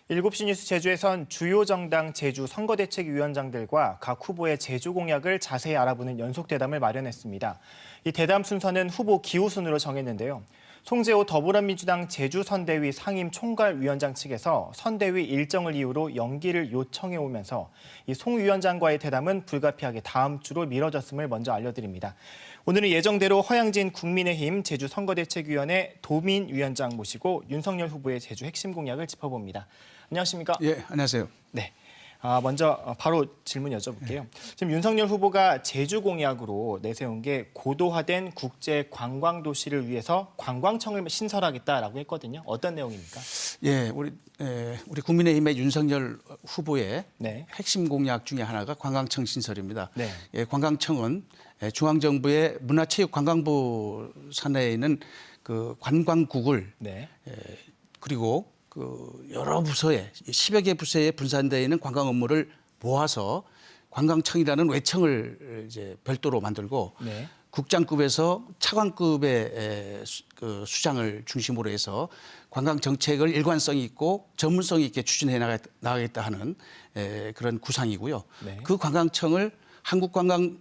7시 뉴스 제주에선 주요 정당 제주 선거대책위원장들과 각 후보의 제주 공약을 자세히 알아보는 연속 대담을 마련했습니다. 이 대담 순서는 후보 기호 순으로 정했는데요. 송재호 더불어민주당 제주선대위 상임총괄위원장 측에서 선대위 일정을 이유로 연기를 요청해 오면서 이 송 위원장과의 대담은 불가피하게 다음 주로 미뤄졌음을 먼저 알려드립니다. 오늘은 예정대로 허양진 국민의힘 제주선거대책위원회 도민위원장 모시고 윤석열 후보의 제주 핵심 공약을 짚어봅니다. 안녕하십니까? 예, 안녕하세요. 네. 먼저 바로 질문 여쭤볼게요. 지금 윤석열 후보가 제주 공약으로 내세운 게 고도화된 국제 관광 도시를 위해서 관광청을 신설하겠다라고 했거든요. 어떤 내용입니까? 예, 우리 국민의힘의 윤석열 후보의 네. 핵심 공약 중에 하나가 관광청 신설입니다. 네. 예, 관광청은 중앙정부의 문화체육관광부 산하에 있는 그 관광국을 네. 그리고 그 여러 부서에 10여 개 부서에 분산되어 있는 관광 업무를 모아서 관광청이라는 외청을 이제 별도로 만들고 네. 국장급에서 차관급의 그 수장을 중심으로 해서 관광 정책을 일관성이 있고 전문성이 있게 추진해 나가겠다 하는 그런 구상이고요. 네. 그 관광청을 한국관광의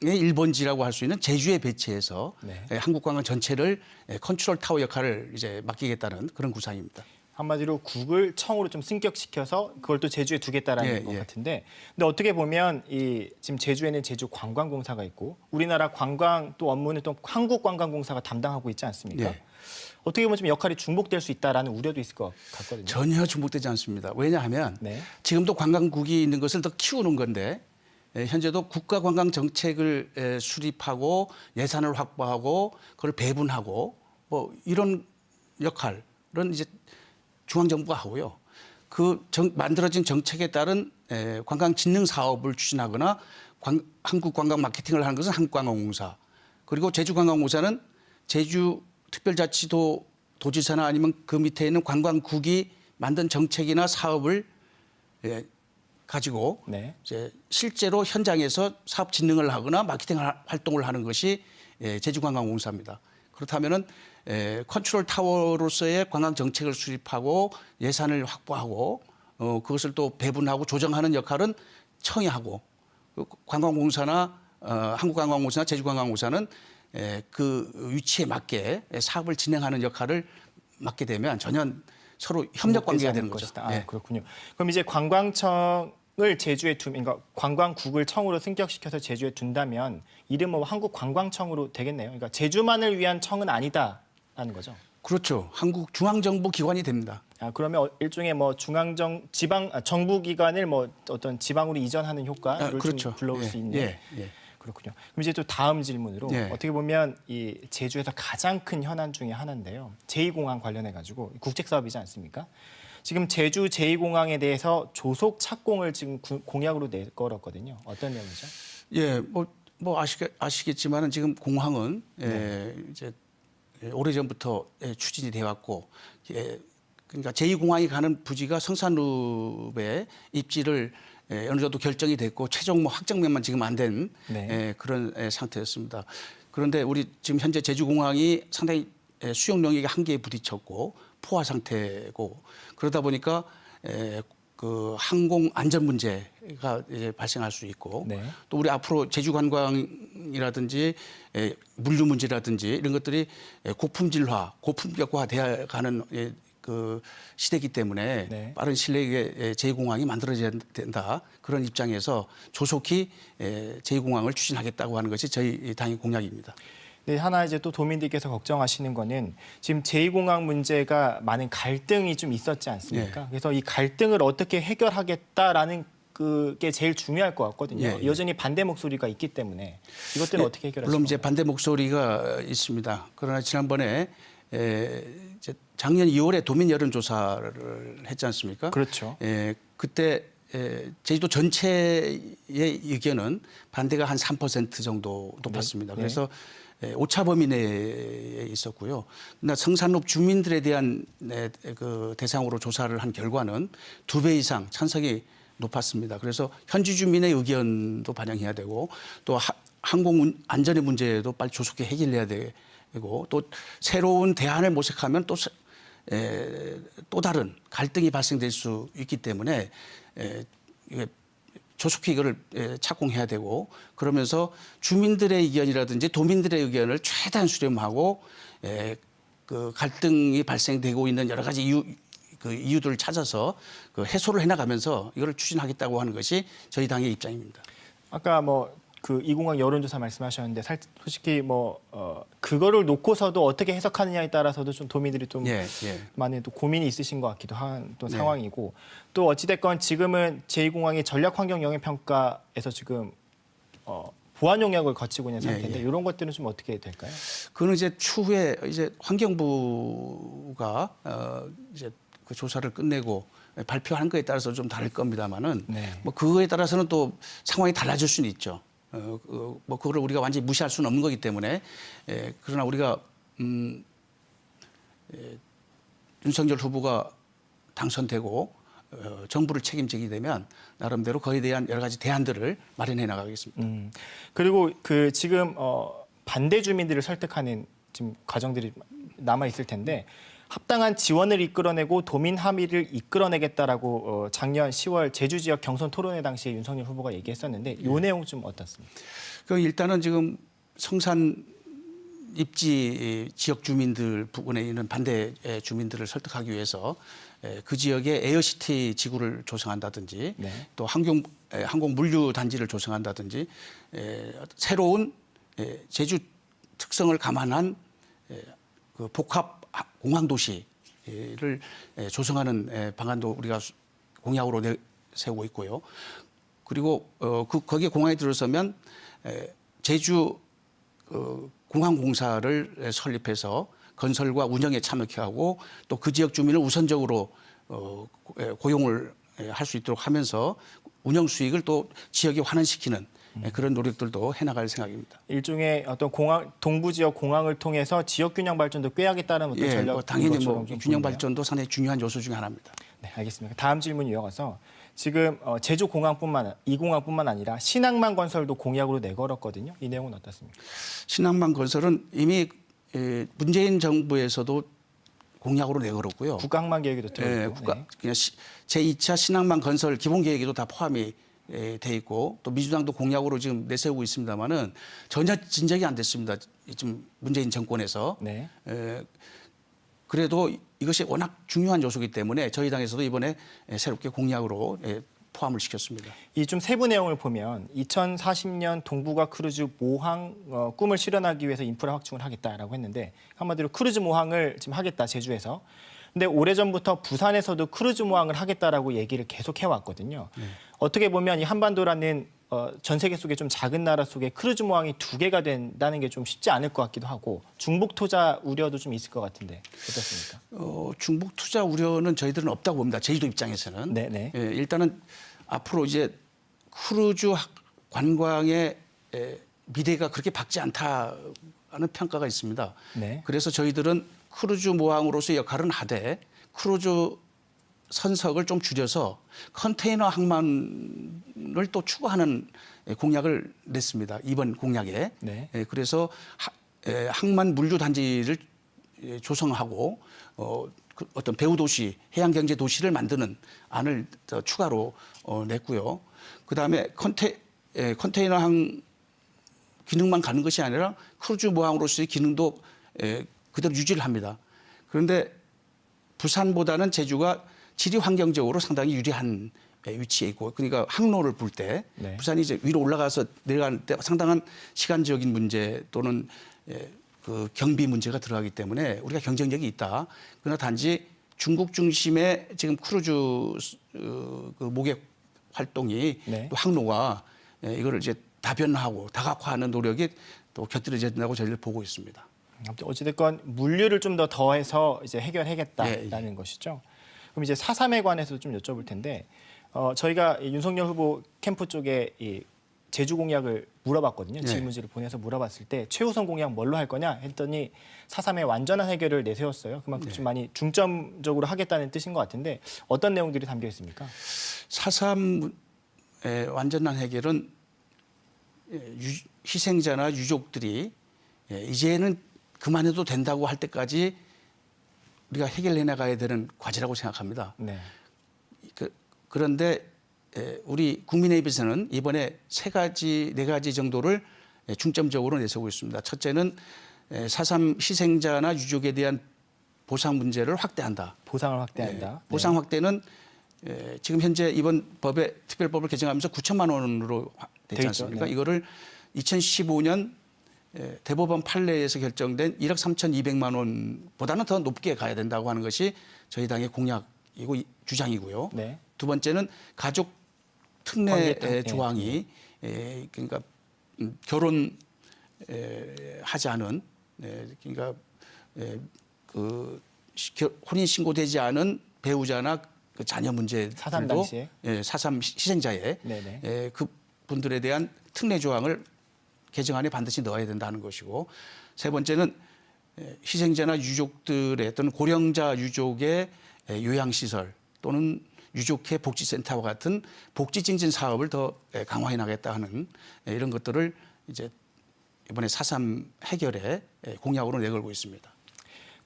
일본지라고 할 수 있는 제주에 배치해서 네. 한국관광 전체를 컨트롤 타워 역할을 이제 맡기겠다는 그런 구상입니다. 한마디로 국을 청으로 좀 승격시켜서 그걸 또 제주에 두겠다라는 것 같은데, 근데 어떻게 보면 지금 제주에는 제주 관광공사가 있고 우리나라 관광 또 업무는 또 한국관광공사가 담당하고 있지 않습니까? 예. 어떻게 보면 좀 역할이 중복될 수 있다라는 우려도 있을 것 같거든요. 전혀 중복되지 않습니다. 왜냐하면 네. 지금도 관광국이 있는 것을 더 키우는 건데 현재도 국가관광 정책을 수립하고 예산을 확보하고 그걸 배분하고 뭐 이런 역할은 이제 중앙정부가 하고요. 만들어진 정책에 따른 관광 진흥 사업을 추진하거나 한국 관광 마케팅을 하는 것은 한국관광공사. 그리고 제주관광공사는 제주특별자치도 도지사나 아니면 그 밑에 있는 관광국이 만든 정책이나 사업을 가지고 네. 이제 실제로 현장에서 사업 진흥을 하거나 마케팅 활동을 하는 것이 제주관광공사입니다. 그렇다면은 컨트롤 타워로서의 관광 정책을 수립하고 예산을 확보하고 그것을 또 배분하고 조정하는 역할은 청이 하고 관광공사나 한국관광공사나 제주관광공사는 그 위치에 맞게 사업을 진행하는 역할을 맡게 되면 전혀 서로 협력 관계가 되는 거죠. 아, 그렇군요. 그럼 이제 관광청을 제주에 그러니까 관광국을 청으로 승격시켜서 제주에 둔다면 이름은 한국관광청으로 되겠네요. 그러니까 제주만을 위한 청은 아니다라는 거죠. 그렇죠. 한국 중앙정부 기관이 됩니다. 그러면 일종의 정부 기관을 어떤 지방으로 이전하는 효과를 그렇죠. 좀 불러올 수 있는. 예. 그렇군요. 그럼 이제 또 다음 질문으로 예. 어떻게 보면 이 제주에서 가장 큰 현안 중에 하나인데요. 제2공항 관련해 가지고 국책 사업이지 않습니까? 지금 제주 제2공항에 대해서 조속 착공을 지금 공약으로 내걸었거든요. 어떤 내용이죠? 예, 아시겠지만은 지금 공항은 이제 오래전부터 추진이 돼 왔고, 그러니까 제2공항이 가는 부지가 성산읍에 입지를 어느 정도 결정이 됐고 최종 확정면만 지금 안 된 그런 상태였습니다. 그런데 우리 지금 현재 제주공항이 상당히 수용 영역의 한계에 부딪혔고 포화 상태고 그러다 보니까 그 항공 안전 문제가 이제 발생할 수 있고 또 우리 앞으로 제주 관광이라든지 물류 문제라든지 이런 것들이 고품질화, 고품격화 되어 가는 그 시대이기 때문에 빠른 시일에 제2공항이 만들어져야 된다. 그런 입장에서 조속히 제2공항을 추진하겠다고 하는 것이 저희 당의 공약입니다. 네, 하나 이제 또 도민들께서 걱정하시는 거는 지금 제2공항 문제가 많은 갈등이 좀 있었지 않습니까? 그래서 이 갈등을 어떻게 해결하겠다라는 그게 제일 중요할 것 같거든요. 여전히 반대 목소리가 있기 때문에 이것들은 어떻게 해결하실까요? 물론 이제 반대 목소리가 있습니다. 그러나 지난번에 이제 작년 2월에 도민 여론조사를 했지 않습니까? 그렇죠. 그때 제주도 전체의 의견은 반대가 한 3% 정도 높았습니다. 그래서 오차 범위 내에 있었고요. 그러나 성산읍 주민들에 대한 그 대상으로 조사를 한 결과는 2배 이상 찬성이 높았습니다. 그래서 현지 주민의 의견도 반영해야 되고 또 항공 안전의 문제도 빨리 조속히 해결해야 되고 또 새로운 대안을 모색하면 또 또 다른 갈등이 발생될 수 있기 때문에 이게 조속히 이거를 착공해야 되고 그러면서 주민들의 의견이라든지 도민들의 의견을 최대한 수렴하고 그 갈등이 발생되고 있는 여러 가지 이유들을 찾아서 그 해소를 해나가면서 이거를 추진하겠다고 하는 것이 저희 당의 입장입니다. 아까 그 이공항 여론조사 말씀하셨는데 솔직히 그거를 놓고서도 어떻게 해석하느냐에 따라서도 좀 도민들이 좀 많은 또 고민이 있으신 것 같기도 한 또 상황이고 또 어찌됐건 지금은 제2공항이 전략환경영향평가에서 지금 보완 용역을 거치고 있는 상태인데 이런 것들은 좀 어떻게 될까요? 그거는 이제 추후에 이제 환경부가 이제 그 조사를 끝내고 발표한 거에 따라서 좀 다를 겁니다만은 뭐 그거에 따라서는 또 상황이 달라질 수는 있죠. 뭐 그거를 우리가 완전히 무시할 수는 없는 거기 때문에 그러나 우리가 윤석열 후보가 당선되고 정부를 책임지게 되면 나름대로 거기에 대한 여러 가지 대안들을 마련해 나가겠습니다. 그리고 그 지금 반대 주민들을 설득하는 지금 과정들이 남아 있을 텐데 합당한 지원을 이끌어내고 도민 합의를 이끌어내겠다라고 작년 10월 제주 지역 경선 토론회 당시에 윤석열 후보가 얘기했었는데 이 내용 좀 어떻습니까? 그 일단은 지금 성산 입지 지역 주민들 부근에 있는 반대 주민들을 설득하기 위해서 그 지역에 에어시티 지구를 조성한다든지 또 항공 물류 단지를 조성한다든지 새로운 제주 특성을 감안한 그 복합 공항 도시를 조성하는 방안도 우리가 공약으로 세우고 있고요. 그리고 거기에 공항에 들어서면 제주 공항공사를 설립해서 건설과 운영에 참여케 하고 또 그 지역 주민을 우선적으로 고용을 할 수 있도록 하면서 운영 수익을 또 지역에 환원시키는 그런 노력들도 해나갈 생각입니다. 일종의 어떤 동부 지역 공항을 통해서 지역 균형 발전도 꾀하겠다는 어떤 전략. 당연히 균형 발전도 상당히 중요한 요소 중에 하나입니다. 네, 알겠습니다. 다음 질문 이어가서 지금 제주 이 공항뿐만 아니라 신항만 건설도 공약으로 내걸었거든요. 이 내용은 어떻습니까? 신항만 건설은 이미 문재인 정부에서도 공약으로 내걸었고요. 국가항만 계획에도 들어있고. 그냥 제2차 신항만 건설 기본 계획에도 다 포함이 돼 있고 또 민주당도 공약으로 지금 내세우고 있습니다만은 전혀 진척이 안 됐습니다. 지금 문재인 정권에서. 그래도 이것이 워낙 중요한 요소이기 때문에 저희 당에서도 이번에 새롭게 공약으로 포함을 시켰습니다. 이 좀 세부 내용을 보면 2040년 동북아 크루즈 모항 꿈을 실현하기 위해서 인프라 확충을 하겠다라고 했는데 한마디로 크루즈 모항을 지금 하겠다 제주에서. 근데 오래전부터 부산에서도 크루즈 모항을 하겠다라고 얘기를 계속 해왔거든요. 어떻게 보면 이 한반도라는 전 세계 속에 좀 작은 나라 속에 크루즈 모항이 2개가 된다는 게 좀 쉽지 않을 것 같기도 하고 중복 투자 우려도 좀 있을 것 같은데 어떻습니까? 중복 투자 우려는 저희들은 없다고 봅니다. 제주도 입장에서는. 일단은 앞으로 이제 크루즈 관광의 미래가 그렇게 밝지 않다는 평가가 있습니다. 그래서 저희들은 크루즈 모항으로서의 역할은 하되 크루즈 선석을 좀 줄여서 컨테이너 항만을 또 추가하는 공약을 냈습니다. 이번 공약에. 그래서 항만 물류 단지를 조성하고 어떤 배후 도시, 해양 경제 도시를 만드는 안을 더 추가로 냈고요. 그다음에 컨테이너 항 기능만 가는 것이 아니라 크루즈 모항으로서의 기능도 그대로 유지를 합니다. 그런데 부산보다는 제주가 지리 환경적으로 상당히 유리한 위치에 있고 그러니까 항로를 볼 때 부산이 이제 위로 올라가서 내려갈 때 상당한 시간적인 문제 또는 그 경비 문제가 들어가기 때문에 우리가 경쟁력이 있다. 그러나 단지 중국 중심의 지금 크루즈 그 모객 활동이 또 항로가 이거를 이제 다변화하고 다각화하는 노력이 또 곁들여져야 된다고 저희를 보고 있습니다. 어찌됐건 물류를 좀 더 더해서 이제 해결하겠다라는 것이죠. 그럼 이제 4.3에 관해서 좀 여쭤볼 텐데 저희가 윤석열 후보 캠프 쪽에 이 제주 공약을 물어봤거든요. 질문지를 보내서 물어봤을 때 최우선 공약 뭘로 할 거냐 했더니 4.3의 완전한 해결을 내세웠어요. 그만큼 좀 많이 중점적으로 하겠다는 뜻인 것 같은데 어떤 내용들이 담겨 있습니까? 4.3의 완전한 해결은 희생자나 유족들이 이제는 그만해도 된다고 할 때까지 우리가 해결해 나가야 되는 과제라고 생각합니다. 네. 그런데 우리 국민의힘에서는 이번에 네 가지 정도를 중점적으로 내세우고 있습니다. 첫째는 4.3 희생자나 유족에 대한 보상 문제를 확대한다. 보상을 확대한다. 보상 확대는 지금 현재 이번 법에 특별법을 개정하면서 9천만 원으로 되지 않습니까? 네. 이거를 2015년 대법원 판례에서 결정된 1억 3,200만 원보다는 더 높게 가야 된다고 하는 것이 저희 당의 공약이고 주장이고요. 네. 두 번째는 가족 특례 관계 조항이 그러니까 결혼 하지 않은 그러니까 그 혼인 신고되지 않은 배우자나 그 자녀 문제들도 4.3 당시에 4.3 희생자의 네네. 그 분들에 대한 특례 조항을 개정안에 반드시 넣어야 된다는 것이고, 세 번째는 희생자나 유족들의 또는 고령자 유족의 요양시설 또는 유족회 복지센터와 같은 복지 증진 사업을 더 강화해 나가겠다 하는 이런 것들을 이제 이번에 4.3 해결에 공약으로 내걸고 있습니다.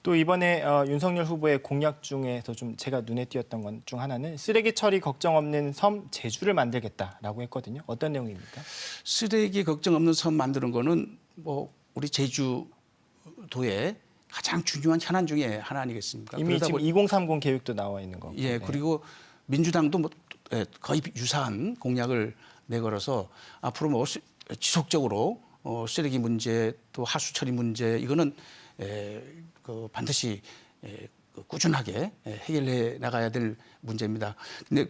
또 이번에 윤석열 후보의 공약 중에서 좀 제가 눈에 띄었던 것 중 하나는 쓰레기 처리 걱정 없는 섬 제주를 만들겠다라고 했거든요. 어떤 내용입니까? 쓰레기 걱정 없는 섬 만드는 거는 뭐 우리 제주도의 가장 중요한 현안 중에 하나 아니겠습니까? 이미 지금 2030 계획도 나와 있는 거고. 예, 네. 그리고 민주당도 뭐 거의 유사한 공약을 내걸어서 앞으로 뭐 지속적으로 쓰레기 문제 또 하수 처리 문제 이거는 반드시 꾸준하게 해결해 나가야 될 문제입니다. 근데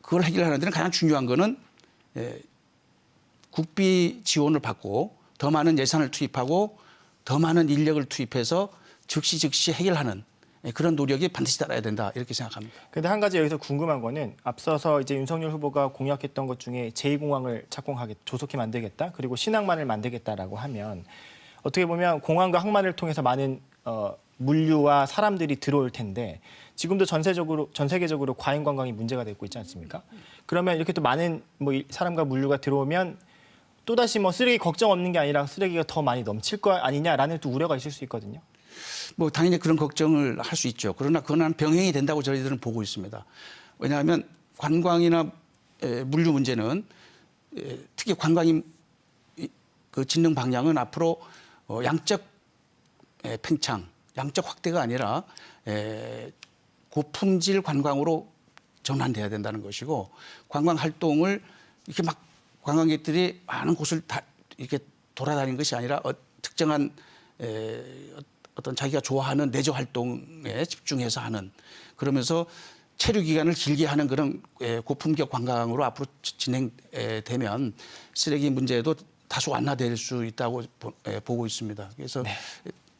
그걸 해결하는 데는 가장 중요한 거는 국비 지원을 받고 더 많은 예산을 투입하고 더 많은 인력을 투입해서 즉시 해결하는 그런 노력이 반드시 따라야 된다 이렇게 생각합니다. 근데 한 가지 여기서 궁금한 거는 앞서서 이제 윤석열 후보가 공약했던 것 중에 제2공항을 조속히 만들겠다 그리고 신항만을 만들겠다라고 하면 어떻게 보면 공항과 항만을 통해서 많은 물류와 사람들이 들어올 텐데 지금도 전 세계적으로 과잉 관광이 문제가 되고 있지 않습니까? 그러면 이렇게 또 많은 사람과 물류가 들어오면 또다시 쓰레기 걱정 없는 게 아니라 쓰레기가 더 많이 넘칠 거 아니냐라는 또 우려가 있을 수 있거든요. 뭐 당연히 그런 걱정을 할 수 있죠. 그러나 그건 병행이 된다고 저희들은 보고 있습니다. 왜냐하면 관광이나 물류 문제는 특히 관광이 그 짓는 방향은 앞으로 양적 팽창, 양적 확대가 아니라 고품질 관광으로 전환돼야 된다는 것이고 관광 활동을 이렇게 막 관광객들이 많은 곳을 다 이렇게 돌아다니는 것이 아니라 특정한 어떤 자기가 좋아하는 내적 활동에 집중해서 하는 그러면서 체류 기간을 길게 하는 그런 고품격 관광으로 앞으로 진행되면 쓰레기 문제도 다소 완화될 수 있다고 보고 있습니다. 그래서 네.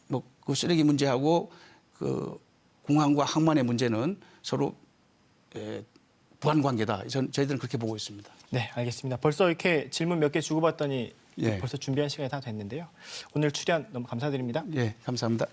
뭐 그 쓰레기 문제하고 그 공항과 항만의 문제는 서로 부한 관계다. 저희들은 그렇게 보고 있습니다. 네, 알겠습니다. 벌써 이렇게 질문 몇 개 주고받더니 예. 벌써 준비한 시간이 다 됐는데요. 오늘 출연 너무 감사드립니다. 예, 감사합니다.